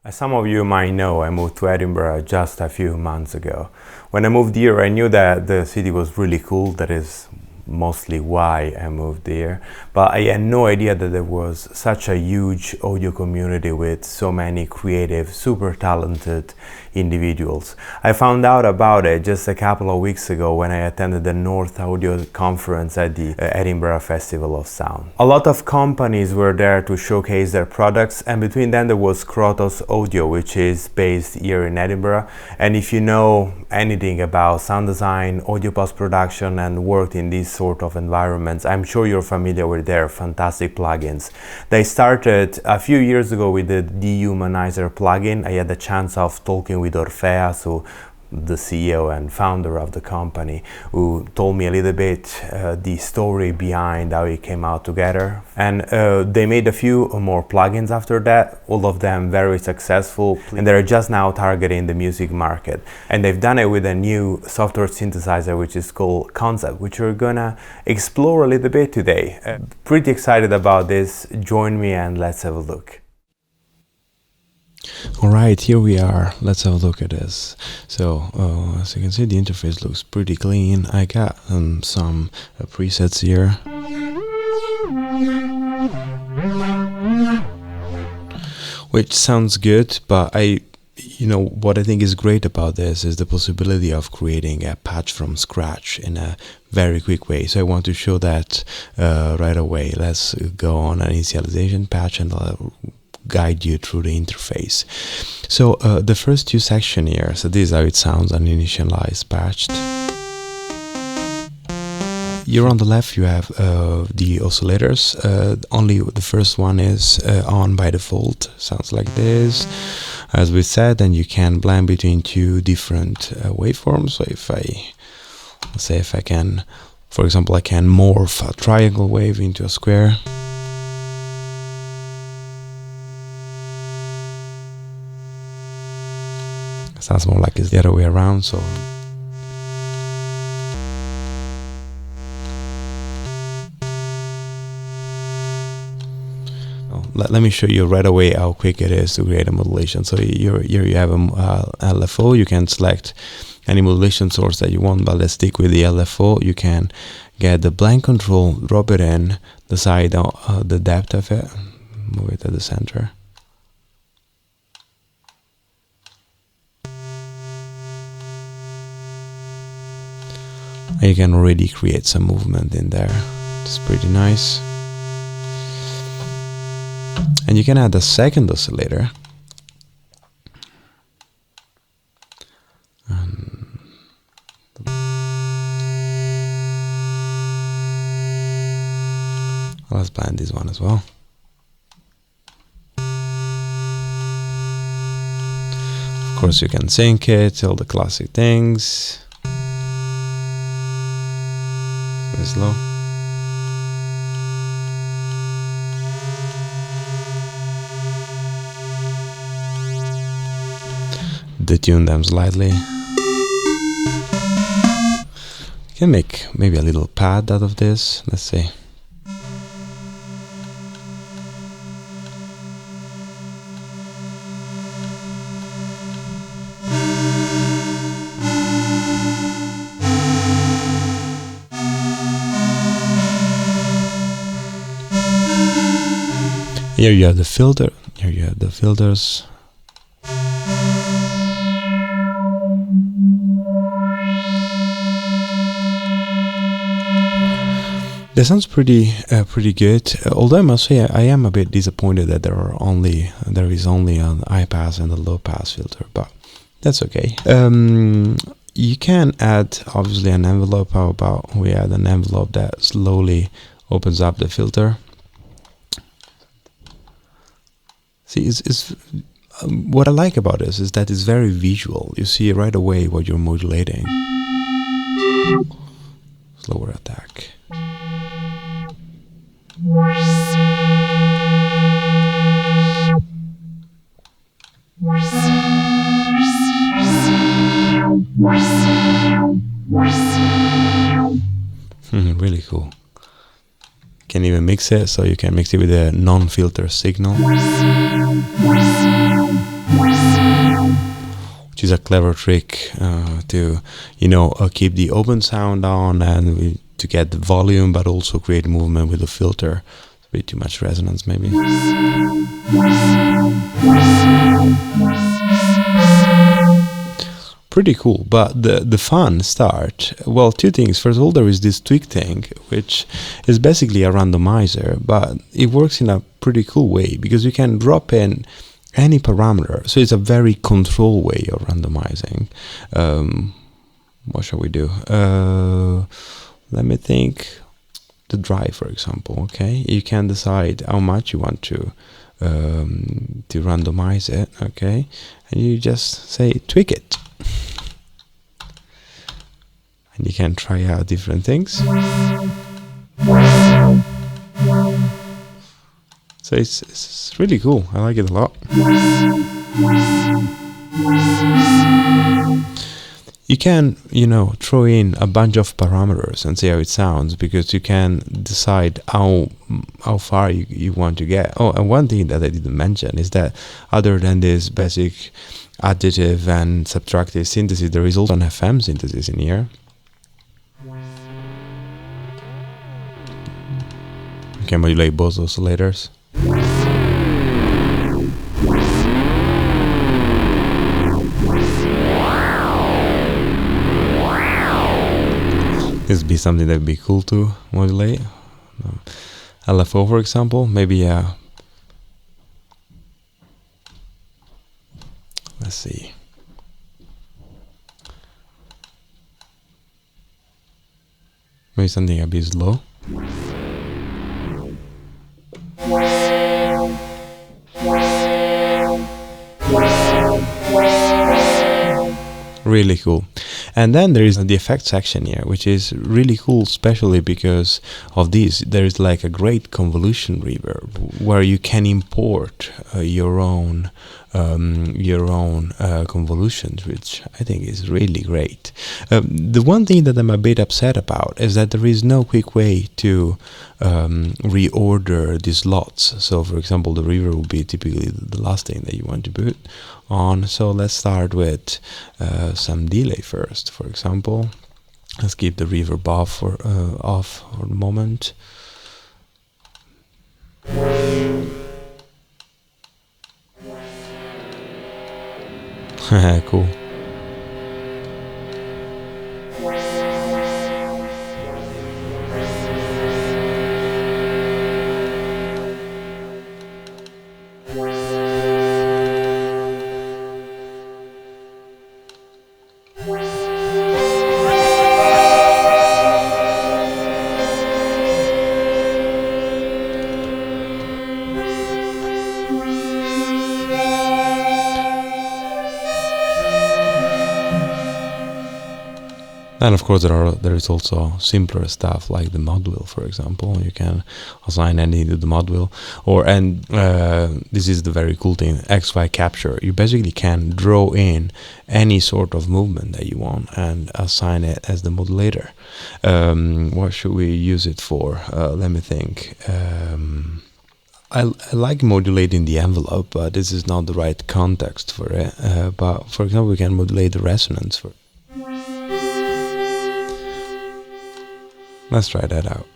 As some of you might know, I moved to Edinburgh just a few months ago. When I moved here, I knew that the city was really cool. That is mostly why I moved here. But I had no idea that there was such a huge audio community with so many creative, super talented individuals. I found out about it just a couple of weeks ago when I attended the North Audio Conference at the Edinburgh Festival of Sound. A lot of companies were there to showcase their products, and between them there was Krotos Audio, which is based here in Edinburgh. And if you know anything about sound design, audio post-production, and worked in these sort of environments, I'm sure you're familiar with their fantastic plugins. They started a few years ago with the Dehumanizer plugin. I had the chance of talking with Orpheus, the CEO and founder of the company, who told me a little bit the story behind how it came out together. And they made a few more plugins after that, all of them very successful, and they're just now targeting the music market. And they've done it with a new software synthesizer which is called Concept, which we're gonna explore a little bit today. Pretty excited about this. Join me and let's have a look. Alright, here we are. Let's have a look at this. So, as you can see, the interface looks pretty clean. I got some presets here. Which sounds good, but what I think is great about this is the possibility of creating a patch from scratch in a very quick way. So I want to show that right away. Let's go on an initialization patch and guide you through the interface. So the first two sections here, so this is how it sounds on initialized patched. Here on the left you have the oscillators. Only the first one is on by default. Sounds like this, as we said, and you can blend between two different waveforms. So if I can, for example, I can morph a triangle wave into a square. Sounds more like it's the other way around, so let me show you right away how quick it is to create a modulation. So here you have a LFO. You can select any modulation source that you want, but let's stick with the LFO. You can get the blend control, drop it in, decide the depth of it, move it to the center. You can already create some movement in there. It's pretty nice. And you can add a second oscillator. Let's blend this one as well. Of course, you can sync it, all the classic things. Slow. Detune them slightly. You can make maybe a little pad out of this. Let's see. Here you have the filter, here you have the filters. That sounds pretty good. Although I must say I am a bit disappointed that there is only an high pass and a low pass filter, but that's okay. You can add obviously an envelope. How about we add an envelope that slowly opens up the filter? See, what I like about this is that it's very visual. You see right away what you're modulating. Slower attack. Really cool. Can even mix it, so you can mix it with a non-filter signal. which is a clever trick to, keep the open sound on and to get the volume, but also create movement with the filter. It's a bit too much resonance, maybe. Pretty cool, but the fun start, well, two things. First of all, there is this tweak thing, which is basically a randomizer, but it works in a pretty cool way because you can drop in any parameter. So it's a very controlled way of randomizing. What shall we do? Let me think. The drive, for example. Okay, you can decide how much you want to randomize it. Okay, and you just say tweak it. And you can try out different things. So it's really cool. I like it a lot. You can, throw in a bunch of parameters and see how it sounds, because you can decide how far you want to get. Oh, and one thing that I didn't mention is that other than this basic additive and subtractive synthesis, there is also an FM synthesis in here. You can modulate both oscillators. This would be something that would be cool to modulate. LFO, for example, maybe let's see. Maybe something a bit slow. Really cool. And then there is the effect section here, which is really cool, especially because of this. There is like a great convolution reverb where you can import your own convolutions, which I think is really great. The one thing that I'm a bit upset about is that there is no quick way to reorder these slots. So for example, the reverb will be typically the last thing that you want to put on. So let's start with some delay first. For example, let's keep the reverb off for the moment. Cool. And of course there is also simpler stuff like the module, for example. You can assign anything to the module, and this is the very cool thing, XY capture. You basically can draw in any sort of movement that you want and assign it as the modulator. What should we use it for? Let me think. I like modulating the envelope, but this is not the right context for it. But for example, we can modulate the resonance for. Let's try that out.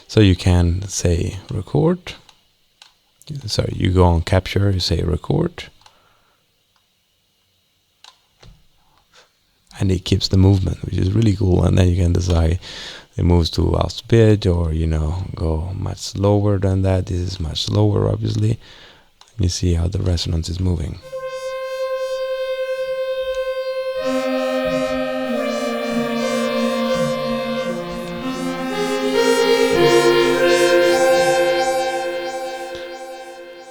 So you can say record. Sorry, you go on capture, you say record. And it keeps the movement, which is really cool. And then you can decide it moves to a speed or, go much slower than that. This is much slower, obviously. And you see how the resonance is moving.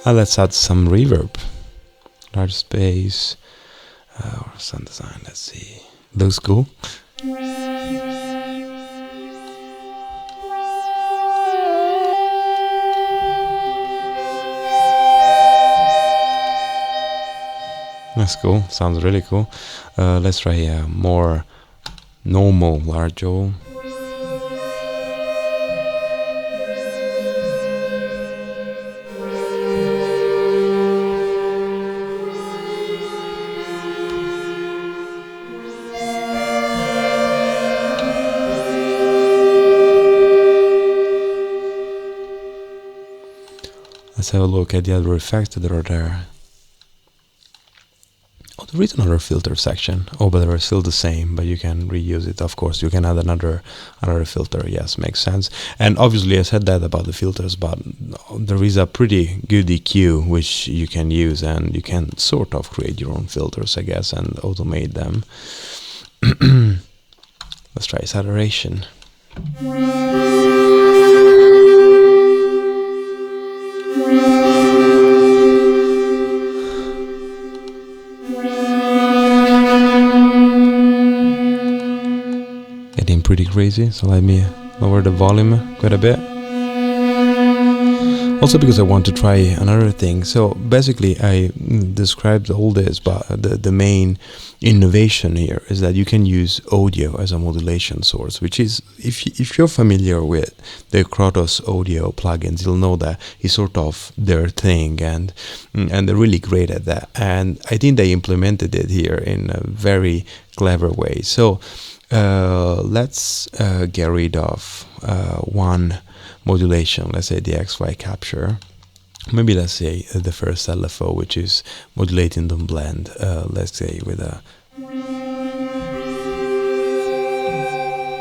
Let's add some reverb. Large space or sound design. Let's see. Looks cool. That's cool. Sounds really cool. Let's try a more normal large O. let's have a look at the other effects that are there. Oh, there is another filter section. Oh, but they're still the same, but you can reuse it. Of course, you can add another filter. Yes, makes sense. And obviously, I said that about the filters, but there is a pretty good EQ which you can use, and you can sort of create your own filters, I guess, and automate them. Let's try saturation. Getting pretty crazy, so let me lower the volume quite a bit. Also because I want to try another thing. So basically I described all this, but the main innovation here is that you can use audio as a modulation source, which is, if you're familiar with the Krotos audio plugins, you'll know that it's sort of their thing, and they're really great at that. And I think they implemented it here in a very clever way. So let's get rid of one modulation, let's say the XY capture. Maybe let's say the first LFO, which is modulating the blend, let's say with a...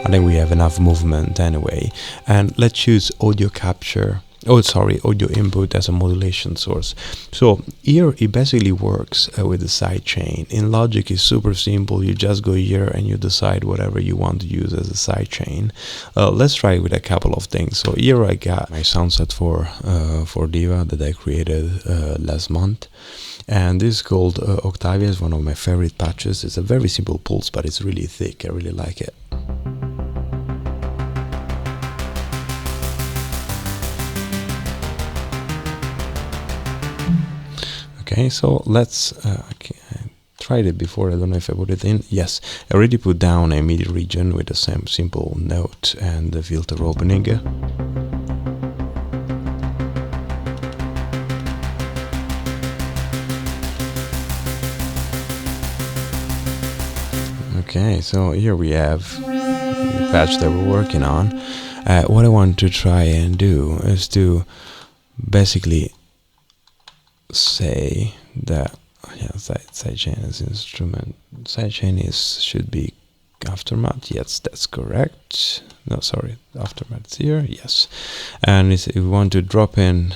I think we have enough movement anyway. And let's choose audio capture. Oh, sorry, audio input as a modulation source. So here it basically works with the sidechain. In Logic, it's super simple. You just go here and you decide whatever you want to use as a sidechain. Let's try with a couple of things. So here I got my sound set for Diva that I created last month. And this is called Octavia. It's one of my favorite patches. It's a very simple pulse, but it's really thick. I really like it. Okay, so let's, okay, I tried it before, I don't know if I put it in. Yes, I already put down a MIDI region with the same simple note and the filter opening. Okay, so here we have the patch that we're working on. What I want to try and do is to basically say that sidechain is instrument, sidechain should be aftermath. Yes, that's correct. No, sorry, aftermath's here. Yes, and if we want to drop in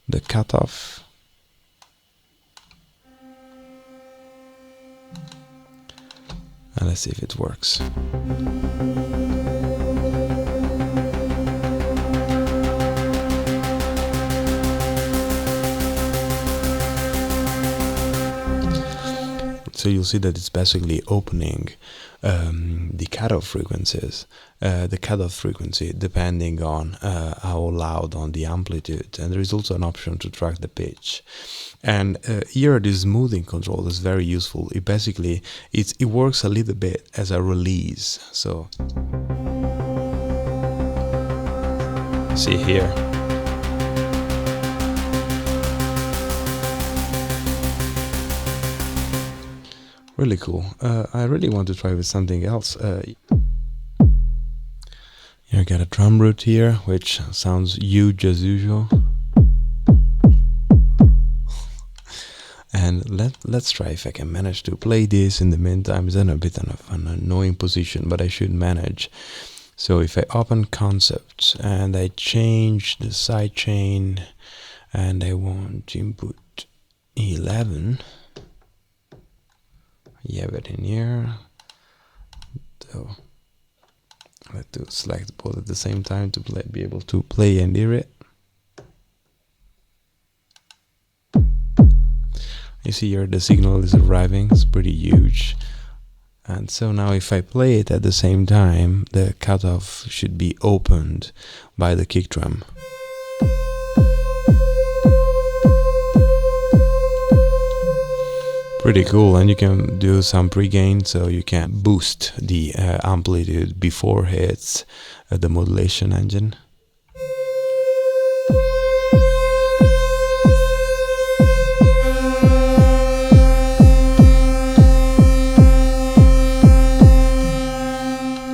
the cutoff, and let's see if it works. So you'll see that it's basically opening the cutoff frequencies, the cutoff frequency depending on how loud on the amplitude, and there is also an option to track the pitch. And here this smoothing control is very useful. It basically it works a little bit as a release. So see here. Really cool. I really want to try with something else. You got a drum root here, which sounds huge as usual. And let's try if I can manage to play this in the meantime. It's in a bit of an annoying position, but I should manage. So if I open concepts and I change the sidechain and I want input 11. You have it in here. So let's do select both at the same time to be able to play and hear it. You see here the signal is arriving. It's pretty huge. And so now if I play it at the same time, the cutoff should be opened by the kick drum. Pretty cool, and you can do some pre-gain, so you can boost the amplitude before hits the modulation engine.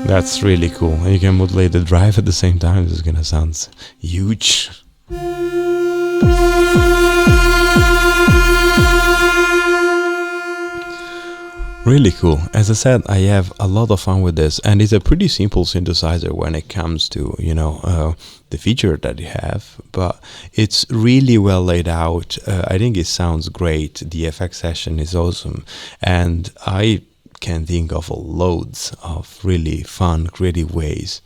That's really cool, and you can modulate the drive at the same time. This is gonna sound huge. Really cool. As I said, I have a lot of fun with this, and it's a pretty simple synthesizer when it comes to, the feature that you have, but it's really well laid out. I think it sounds great. The FX session is awesome, and I can think of loads of really fun, creative ways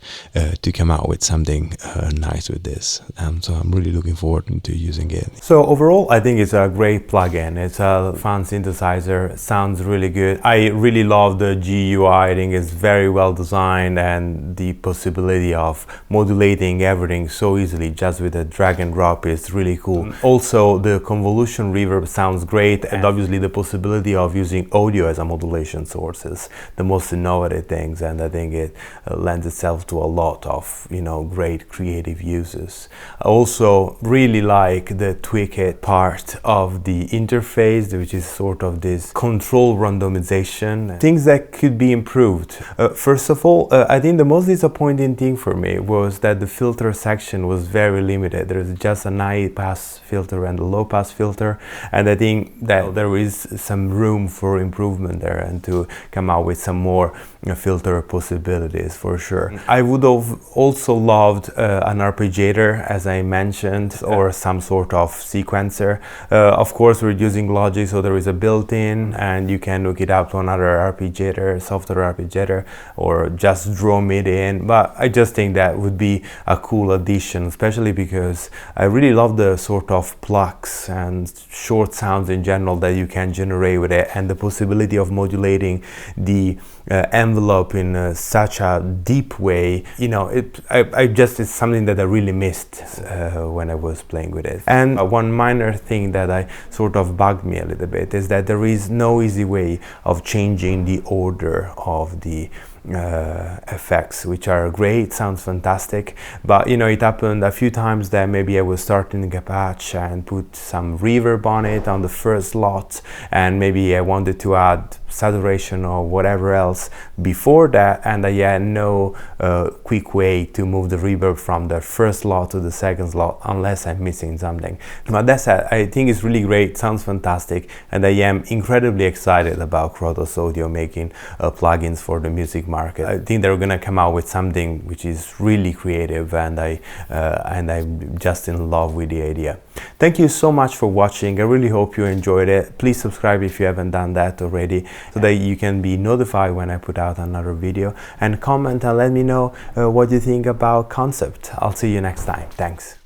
to come out with something nice with this. So I'm really looking forward to using it. So overall, I think it's a great plugin. It's a fun synthesizer. It sounds really good. I really love the GUI. I think it's very well designed, and the possibility of modulating everything so easily just with a drag and drop is really cool. Also, the convolution reverb sounds great, and obviously the possibility of using audio as a modulation source is the most innovative things, and I think it lends itself to a lot of great creative uses. I also really like the tweak it part of the interface, which is sort of this control randomization, things that could be improved. First of all, I think the most disappointing thing for me was that the filter section was very limited. There's just a high pass filter and a low pass filter, and I think that there is some room for improvement there and to come out with some more filter possibilities for sure. I would have also loved an arpeggiator, as I mentioned, or some sort of sequencer. Of course, we're using Logic, so there is a built-in, and you can hook it up to another arpeggiator, software arpeggiator, or just drum it in. But I just think that would be a cool addition, especially because I really love the sort of plucks and short sounds in general that you can generate with it, and the possibility of modulating the envelope in such a deep way. It's something that I really missed when I was playing with it. And one minor thing that I sort of bugged me a little bit is that there is no easy way of changing the order of the effects, which are great, sounds fantastic, but it happened a few times that maybe I was starting a patch and put some reverb on it on the first slot, and maybe I wanted to add saturation or whatever else before that, and I had no quick way to move the reverb from the first slot to the second slot unless I'm missing something. But that said, I think it's really great, sounds fantastic, and I am incredibly excited about Krotos Audio making plugins for the music market. I think they're gonna come out with something which is really creative, and I'm just in love with the idea. Thank you so much for watching. I really hope you enjoyed it. Please subscribe if you haven't done that already, so that you can be notified when I put out another video, and comment and let me know what you think about concept. I'll see you next time. Thanks.